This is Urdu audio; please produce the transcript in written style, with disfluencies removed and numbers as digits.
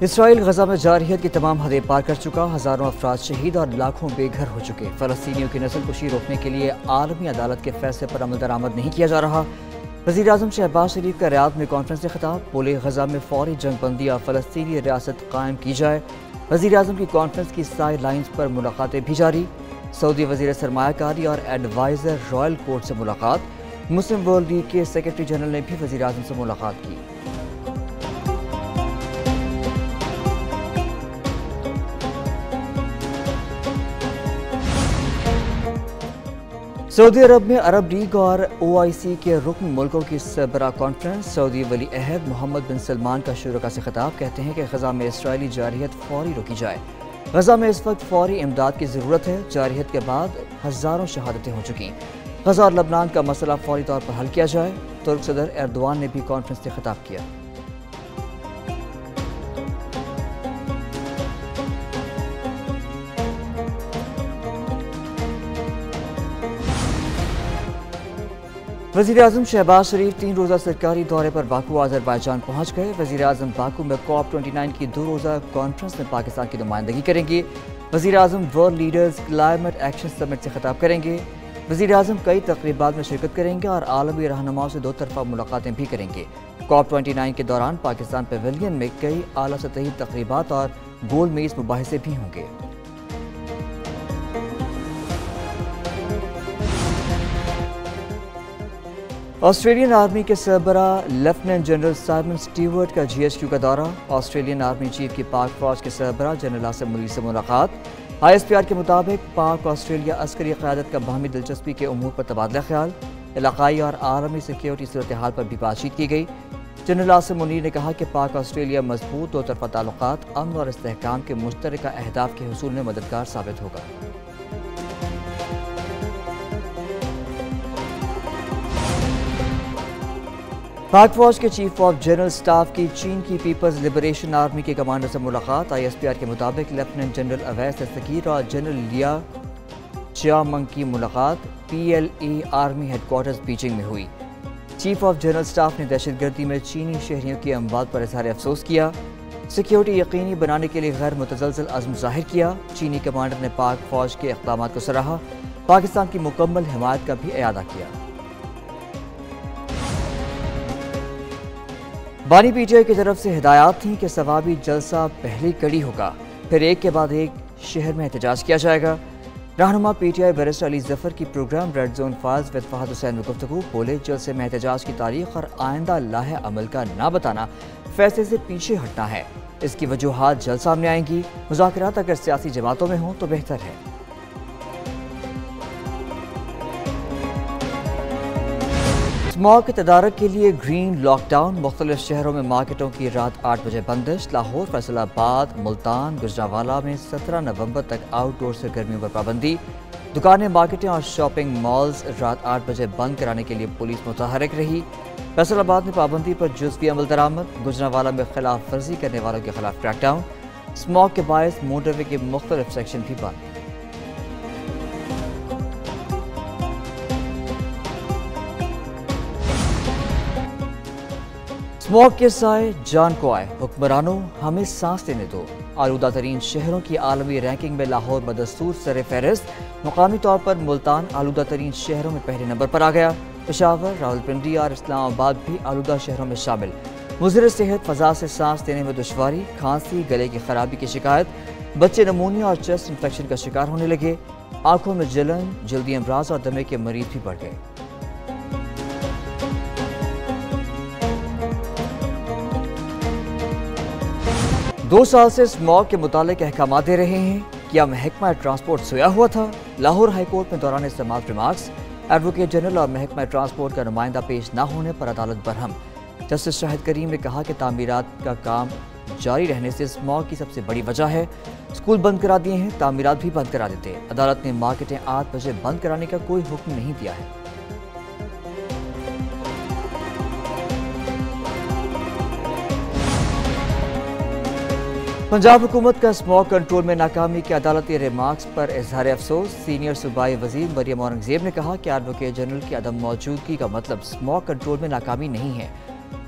اسرائیل غزہ میں جارحیت کی تمام حدیں پار کر چکا، ہزاروں افراد شہید اور لاکھوں بے گھر ہو چکے۔ فلسطینیوں کی نسل کشی روکنے کے لیے عالمی عدالت کے فیصلے پر عمل درآمد نہیں کیا جا رہا۔ وزیر اعظم شہباز شریف کا ریاض میں کانفرنس سے خطاب، بولے غزہ میں فوری جنگ بندی یا فلسطینی ریاست قائم کی جائے۔ وزیر اعظم کی کانفرنس کی سائیڈ لائنز پر ملاقاتیں بھی جاری۔ سعودی وزیر سرمایہ کاری اور ایڈوائزر رائل کورٹ سے ملاقات۔ مسلم ورلڈ لیگ کے سیکرٹری جنرل نے بھی وزیر اعظم سے ملاقات کی۔ سعودی عرب میں عرب لیگ اور OIC کے رکن ملکوں کی سربراہ کانفرنس۔ سعودی ولی عہد محمد بن سلمان کا شرکاء سے خطاب، کہتے ہیں کہ غزہ میں اسرائیلی جارحیت فوری روکی جائے۔ غزہ میں اس وقت فوری امداد کی ضرورت ہے۔ جارحیت کے بعد ہزاروں شہادتیں ہو چکی۔ غزہ اور لبنان کا مسئلہ فوری طور پر حل کیا جائے۔ ترک صدر ایردوان نے بھی کانفرنس سے خطاب کیا۔ وزیر اعظم شہباز شریف 3 روزہ سرکاری دورے پر باکو آذربائیجان پہنچ گئے۔ وزیر اعظم باکو میں COP29 کی 2 روزہ کانفرنس میں پاکستان کی نمائندگی کریں گے۔ وزیر اعظم world leaders climate action summit سے خطاب کریں گے۔ وزیر اعظم کئی تقریبات میں شرکت کریں گے اور عالمی رہنماؤں سے 2 طرفہ ملاقاتیں بھی کریں گے۔ COP29 کے دوران پاکستان پیویلین میں کئی اعلیٰ سطحی تقریبات اور گول میز مباحثے بھی ہوں گے۔ آسٹریلین آرمی کے سربراہ لیفٹیننٹ جنرل سائمن سٹیورٹ کا GHQ کا دورہ۔ آسٹریلین آرمی چیف کی پاک فوج کے سربراہ جنرل عاصم منیر سے ملاقات۔ ISPR کے مطابق پاک آسٹریلیا عسکری قیادت کا باہمی دلچسپی کے امور پر تبادلہ خیال، علاقائی اور عالمی سیکیورٹی صورتحال پر بھی بات چیت کی گئی۔ جنرل عاصم منیر نے کہا کہ پاک آسٹریلیا مضبوط 2 طرفہ تعلقات امن اور استحکام کے مشترکہ اہداف کے حصول میں مددگار ثابت ہوگا۔ پاک فوج کے چیف آف جنرل سٹاف کی چین کی پیپلز لبریشن آرمی کے کمانڈر سے ملاقات۔ ISPR کے مطابق لیفٹیننٹ جنرل اویس دستگیر اور جنرل لیا چیامنگ کی ملاقات PLA army headquarters Beijing میں ہوئی۔ چیف آف جنرل سٹاف نے دہشت گردی میں چینی شہریوں کی اموات پر اظہار افسوس کیا۔ سیکیورٹی یقینی بنانے کے لیے غیر متزلزل عزم ظاہر کیا۔ چینی کمانڈر نے پاک فوج کے اقدامات کو سراہا، پاکستان کی مکمل حمایت کا بھی اعادہ کیا۔ بانی PTI کی طرف سے ہدایات تھیں کہ ثوابی جلسہ پہلی کڑی ہوگا، پھر ایک کے بعد ایک شہر میں احتجاج کیا جائے گا۔ رہنما PTI بیرسٹر علی ظفر کی program red zone files with Fahad Hussain میں گفتگو، بولے جلسے میں احتجاج کی تاریخ اور آئندہ لاحق عمل کا نہ بتانا فیصلے سے پیچھے ہٹنا ہے۔ اس کی وجوہات جلد سامنے آئیں گی۔ مذاکرات اگر سیاسی جماعتوں میں ہوں تو بہتر ہے۔ اسماگ کے تدارک کے لیے گرین لاک ڈاؤن، مختلف شہروں میں مارکیٹوں کی رات 8 بجے بندش۔ لاہور، فیصل آباد، ملتان، گجرانوالہ میں 17 نومبر تک آؤٹ ڈور سرگرمیوں پر پابندی۔ دکانیں، مارکیٹیں اور شاپنگ مالز رات 8 بجے بند کرانے کے لیے پولیس متحرک رہی۔ فیصل آباد میں پابندی پر جزوی عمل درآمد۔ گجرانوالہ میں خلاف ورزی کرنے والوں کے خلاف کریک ڈاؤن۔ اسماگ کے باعث موٹر وے کے مختلف سیکشن بھی بند۔ اسماگ کے سائے جان کو آئے، حکمرانوں ہمیں سانس لینے دو۔ آلودہ ترین شہروں کی عالمی رینکنگ میں لاہور بدستور سر فہرست۔ مقامی طور پر ملتان آلودہ ترین شہروں میں پہلے نمبر پر آ گیا۔ پشاور، راولپنڈی اور اسلام آباد بھی آلودہ شہروں میں شامل۔ مضر صحت فضا سے سانس لینے میں دشواری، کھانسی، گلے کی خرابی کی شکایت، بچے نمونیا اور چیسٹ انفیکشن کا شکار ہونے لگے۔ آنکھوں میں جلن، جلدی امراض اور دمے کے مریض بھی بڑھ گئے۔ 2 سال سے اسماگ کے متعلق احکامات دے رہے ہیں، کیا محکمہ ٹرانسپورٹ سویا ہوا تھا؟ لاہور ہائی کورٹ میں دوران سماعت ریمارکس، ایڈوکیٹ جنرل اور محکمہ ٹرانسپورٹ کا نمائندہ پیش نہ ہونے پر عدالت برہم۔ جسٹس شاہد کریم نے کہا کہ تعمیرات کا کام جاری رہنے سے اسماگ کی سب سے بڑی وجہ ہے۔ اسکول بند کرا دیے ہیں، تعمیرات بھی بند کرا دیتے۔ عدالت نے مارکیٹیں 8 بجے بند کرانے کا کوئی حکم نہیں دیا ہے۔ پنجاب حکومت کا اسماگ کنٹرول میں ناکامی کے عدالتی ریمارکس پر اظہار افسوس۔ سینئر صوبائی وزیر مریم اورنگزیب نے کہا کہ ایڈوکیٹ جنرل کی عدم موجودگی کا مطلب اسماگ کنٹرول میں ناکامی نہیں ہے۔